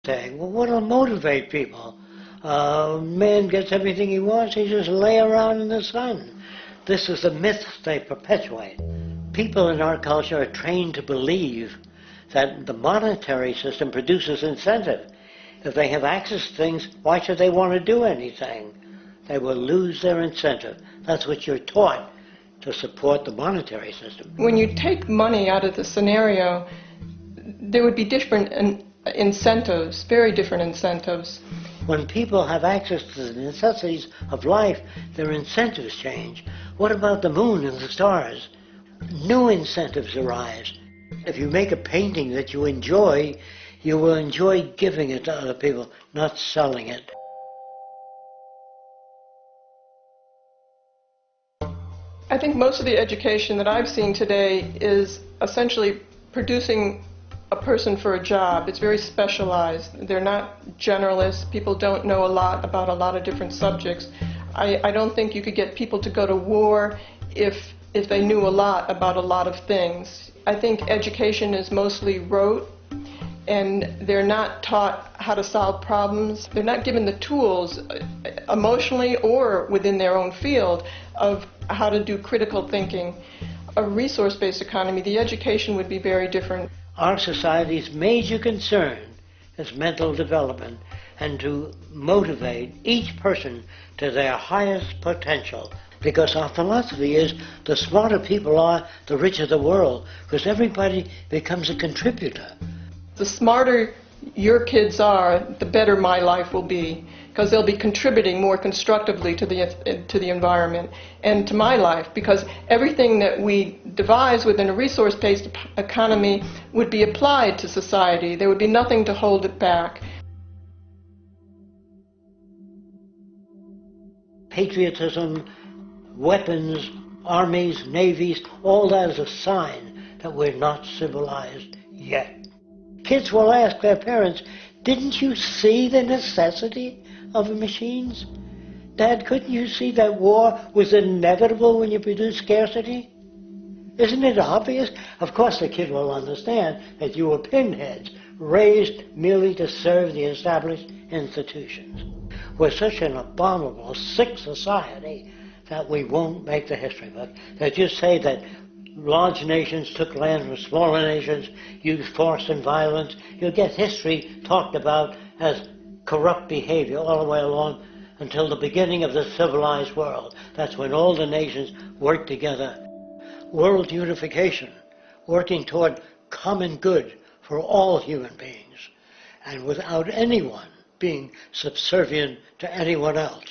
Saying, well, what will motivate people? Man gets everything he wants, he just lay around in the sun. This is the myth they perpetuate. People in our culture are trained to believe that the monetary system produces incentive. If they have access to things, why should they want to do anything? They will lose their incentive. That's what you're taught to support the monetary system. When you take money out of the scenario, there would be different incentives, very different incentives. When people have access to the necessities of life, their incentives change. What about the moon and the stars? New incentives arise. If you make a painting that you will enjoy giving it to other people, not selling it. I think most of the education that I've seen today is essentially producing a person for a job. It's very specialized. They're not generalists. People don't know a lot about a lot of different subjects. I don't think you could get people to go to war if they knew a lot about a lot of things. I think education is mostly rote, and they're not taught how to solve problems. They're not given the tools, emotionally or within their own field, of how to do critical thinking. A resource-based economy, the education would be very different. Our society's major concern is mental development and to motivate each person to their highest potential. Because our philosophy is the smarter people are, the richer the world, because everybody becomes a contributor. The smarter your kids are, the better my life will be, because they'll be contributing more constructively to the environment and to my life, because everything that we devise within a resource-based economy would be applied to society. There would be nothing to hold it back. Patriotism, weapons, armies, navies, all that is a sign that we're not civilized yet. Kids will ask their parents, didn't you see the necessity of the machines? Dad, couldn't you see that war was inevitable when you produce scarcity? Isn't it obvious? Of course the kid will understand that you were pinheads, raised merely to serve the established institutions. We're such an abominable, sick society that we won't make the history book. They just say that large nations took land from smaller nations, used force and violence. You'll get history talked about as corrupt behavior all the way along until the beginning of the civilized world. That's when all the nations worked together. World unification, working toward common good for all human beings, and without anyone being subservient to anyone else.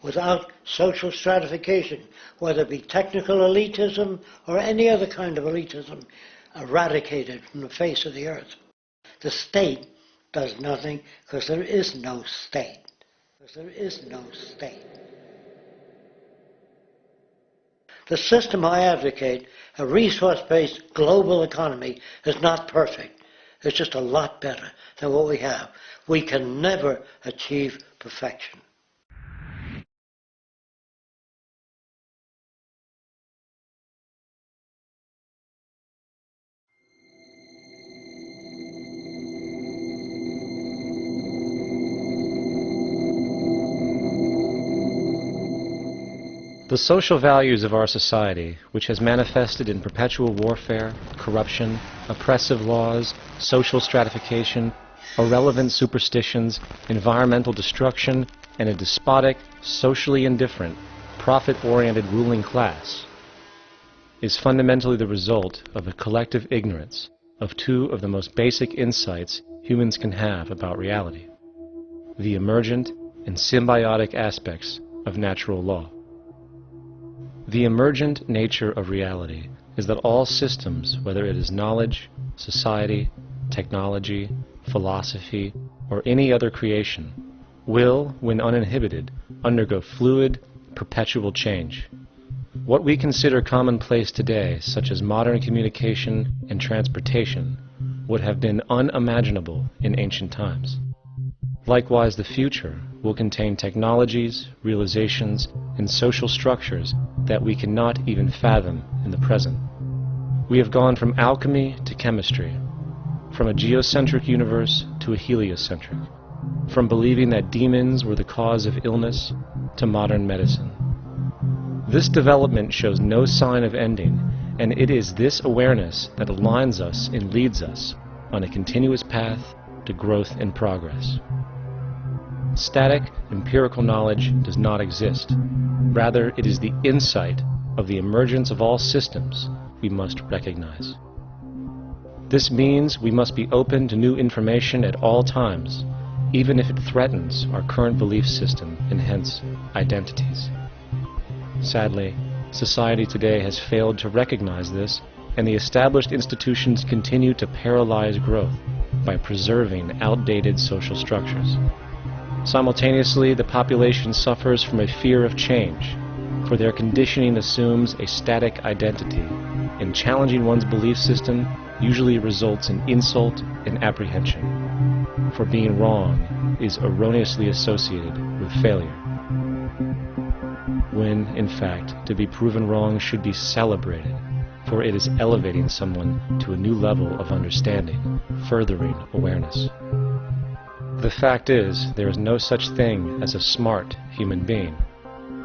Without social stratification, whether it be technical elitism or any other kind of elitism, eradicated from the face of the earth. The state does nothing because there is no state. Because there is no state. The system I advocate, a resource-based global economy, is not perfect. It's just a lot better than what we have. We can never achieve perfection. The social values of our society, which has manifested in perpetual warfare, corruption, oppressive laws, social stratification, irrelevant superstitions, environmental destruction, and a despotic, socially indifferent, profit-oriented ruling class, is fundamentally the result of a collective ignorance of two of the most basic insights humans can have about reality: the emergent and symbiotic aspects of natural law. The emergent nature of reality is that all systems, whether it is knowledge, society, technology, philosophy, or any other creation, will, when uninhibited, undergo fluid, perpetual change. What we consider commonplace today, such as modern communication and transportation, would have been unimaginable in ancient times. Likewise, the future will contain technologies, realizations, and social structures that we cannot even fathom in the present. We have gone from alchemy to chemistry, from a geocentric universe to to a heliocentric, from believing that demons were the cause of illness to modern medicine. This development shows no sign of ending, and it is this awareness that aligns us and leads us on a continuous path to growth and progress. Static, empirical knowledge does not exist. Rather, it is the insight of the emergence of all systems we must recognize. This means we must be open to new information at all times, even if it threatens our current belief system and hence identities. Sadly, society today has failed to recognize this, and the established institutions continue to paralyze growth by preserving outdated social structures. Simultaneously, the population suffers from a fear of change, for their conditioning assumes a static identity, and challenging one's belief system usually results in insult and apprehension, for being wrong is erroneously associated with failure, when, in fact, to be proven wrong should be celebrated, for it is elevating someone to a new level of understanding, furthering awareness. The fact is, there is no such thing as a smart human being,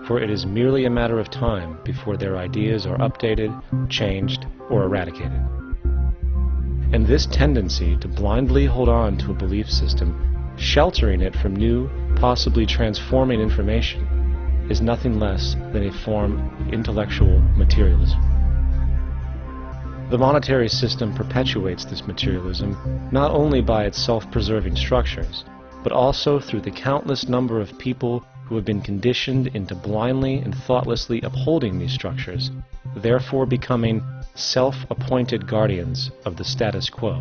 for it is merely a matter of time before their ideas are updated, changed, or eradicated. And this tendency to blindly hold on to a belief system, sheltering it from new, possibly transforming information, is nothing less than a form of intellectual materialism. The monetary system perpetuates this materialism not only by its self-preserving structures, but also through the countless number of people who have been conditioned into blindly and thoughtlessly upholding these structures, therefore becoming self-appointed guardians of the status quo.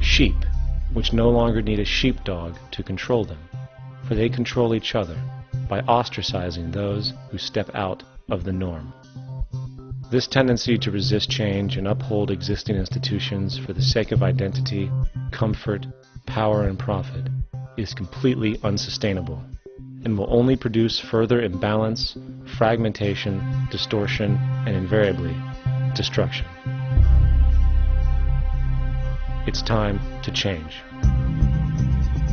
Sheep, which no longer need a sheepdog to control them, for they control each other by ostracizing those who step out of the norm. This tendency to resist change and uphold existing institutions for the sake of identity, comfort, power, and profit is completely unsustainable and will only produce further imbalance, fragmentation, distortion, and invariably, destruction. It's time to change.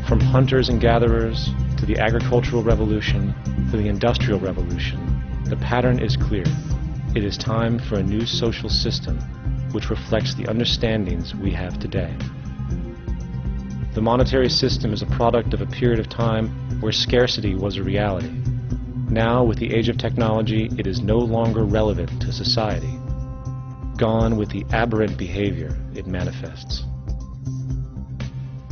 From hunters and gatherers to the agricultural revolution to the industrial revolution, the pattern is clear. It is time for a new social system which reflects the understandings we have today. The monetary system is a product of a period of time where scarcity was a reality. Now, with the age of technology, it is no longer relevant to society. Gone with the aberrant behavior it manifests.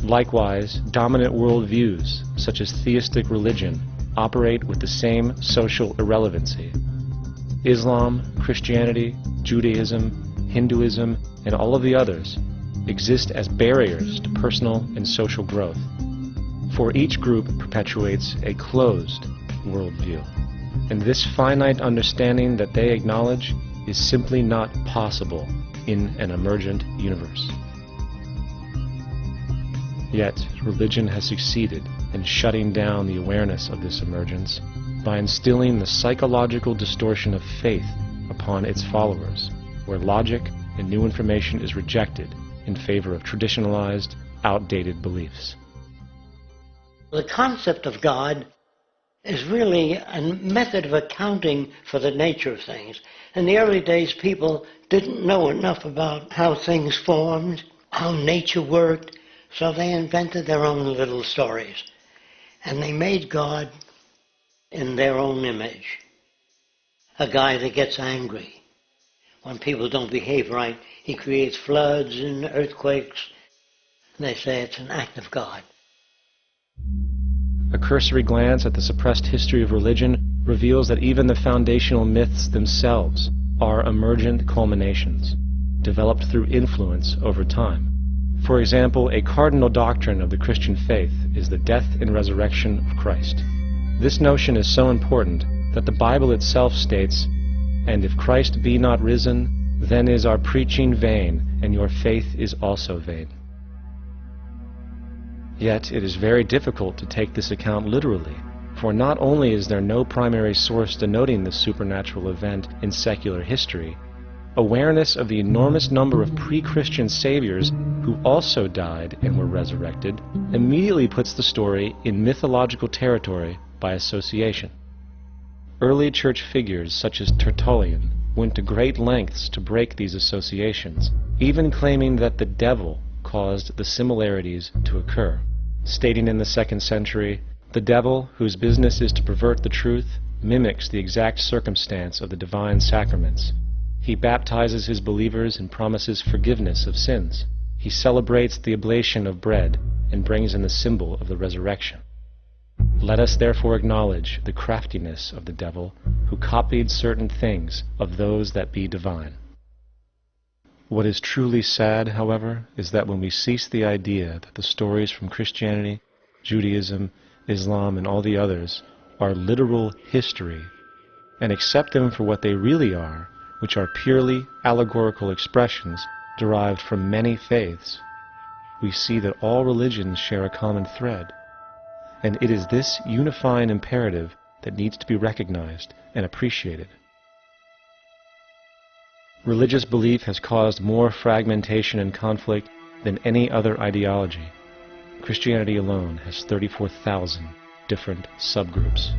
Likewise, dominant worldviews, such as theistic religion, operate with the same social irrelevancy. Islam, Christianity, Judaism, Hinduism, and all of the others exist as barriers to personal and social growth, for each group perpetuates a closed worldview, and this finite understanding that they acknowledge is simply not possible in an emergent universe. Yet, religion has succeeded in shutting down the awareness of this emergence by instilling the psychological distortion of faith upon its followers, where logic and new information is rejected in favor of traditionalized, outdated beliefs. The concept of God is really a method of accounting for the nature of things. In the early days, people didn't know enough about how things formed, how nature worked, so they invented their own little stories. And they made God in their own image. A guy that gets angry. When people don't behave right, he creates floods and earthquakes. And they say it's an act of God. A cursory glance at the suppressed history of religion reveals that even the foundational myths themselves are emergent culminations, developed through influence over time. For example, a cardinal doctrine of the Christian faith is the death and resurrection of Christ. This notion is so important that the Bible itself states, "And if Christ be not risen, then is our preaching vain, and your faith is also vain." Yet it is very difficult to take this account literally, for not only is there no primary source denoting this supernatural event in secular history, Awareness of the enormous number of pre-Christian saviors who also died and were resurrected immediately puts the story in mythological territory by association. Early church figures such as Tertullian went to great lengths to break these associations, even claiming that the devil caused the similarities to occur, stating in the 2nd century, "The devil, whose business is to pervert the truth, mimics the exact circumstance of the divine sacraments. He baptizes his believers and promises forgiveness of sins. He celebrates the oblation of bread and brings in the symbol of the resurrection. Let us therefore acknowledge the craftiness of the devil, who copied certain things of those that be divine." What is truly sad, however, is that when we cease the idea that the stories from Christianity, Judaism, Islam, and all the others are literal history, and accept them for what they really are, which are purely allegorical expressions derived from many faiths, we see that all religions share a common thread, and it is this unifying imperative that needs to be recognized and appreciated. Religious belief has caused more fragmentation and conflict than any other ideology. Christianity alone has 34,000 different subgroups.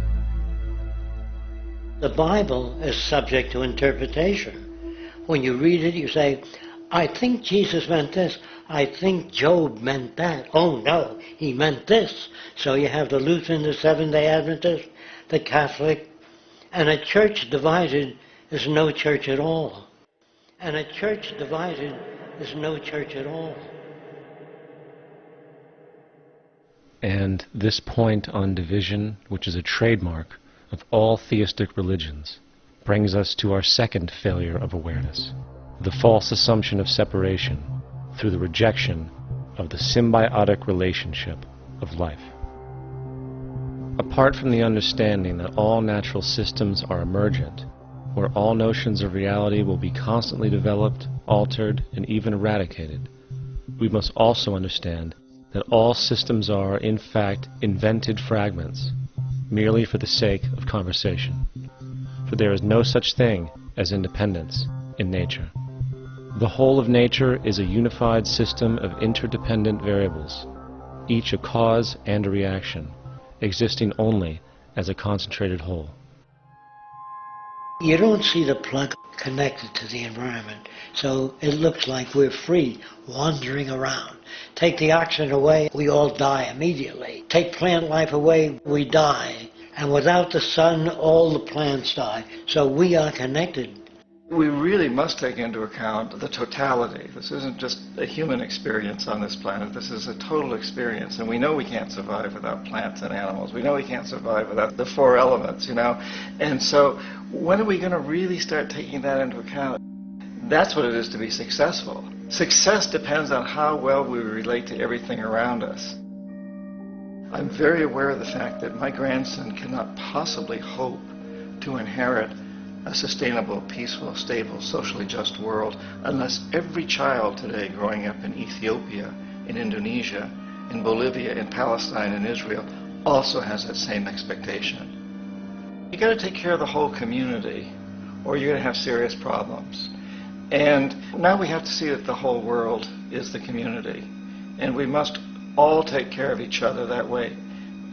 The Bible is subject to interpretation. When you read it, you say, I think Jesus meant this. I think Job meant that. Oh no, he meant this. So you have the Lutheran, the Seventh-day Adventist, the Catholic, and a church divided is no church at all. And a church divided is no church at all. And this point on division, which is a trademark of all theistic religions, brings us to our second failure of awareness, the false assumption of separation through the rejection of the symbiotic relationship of life. Apart from the understanding that all natural systems are emergent, where all notions of reality will be constantly developed, altered, and even eradicated, we must also understand that all systems are, in fact, invented fragments, merely for the sake of conversation. For there is no such thing as independence in nature. The whole of nature is a unified system of interdependent variables, each a cause and a reaction, existing only as a concentrated whole. You don't see the plug connected to the environment, so it looks like we're free, wandering around. Take the oxygen away, we all die immediately. Take plant life away, we die. And without the sun, all the plants die. So we are connected. We really must take into account the totality. This isn't just a human experience on this planet. This is a total experience. And we know we can't survive without plants and animals. We know we can't survive without the four elements, you know. And so when are we going to really start taking that into account? That's what it is to be successful. Success depends on how well we relate to everything around us. I'm very aware of the fact that my grandson cannot possibly hope to inherit a sustainable, peaceful, stable, socially just world unless every child today growing up in Ethiopia, in Indonesia, in Bolivia, in Palestine, in Israel also has that same expectation. You got to take care of the whole community or you're going to have serious problems. And now we have to see that the whole world is the community. And we must all take care of each other that way.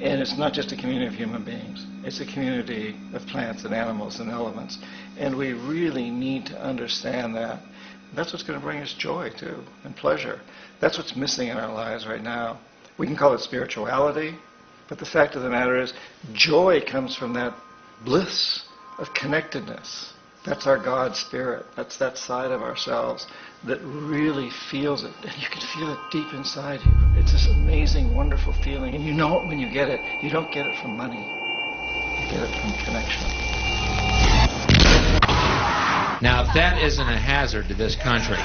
And it's not just a community of human beings. It's a community of plants and animals and elements. And we really need to understand that. That's what's going to bring us joy, too, and pleasure. That's what's missing in our lives right now. We can call it spirituality, but the fact of the matter is joy comes from that bliss of connectedness. That's our God spirit. That's that side of ourselves that really feels it. And you can feel it deep inside you. It's this amazing, wonderful feeling. And you know it when you get it. You don't get it from money. You get it from connection. Now, if that isn't a hazard to this country,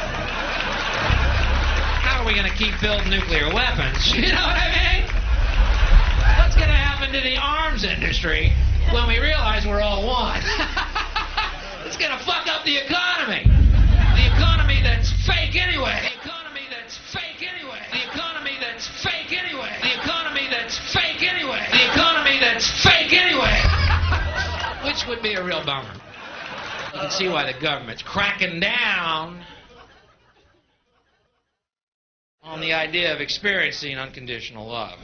how are we going to keep building nuclear weapons? You know what I mean? What's going to happen to the arms industry when we realize we're all one? It's going to fuck up the economy. The economy that's fake anyway. The economy that's fake anyway. The economy that's fake anyway. The economy that's fake anyway. The economy that's fake anyway. Which would be a real bummer. You can see why the government's cracking down on the idea of experiencing unconditional love.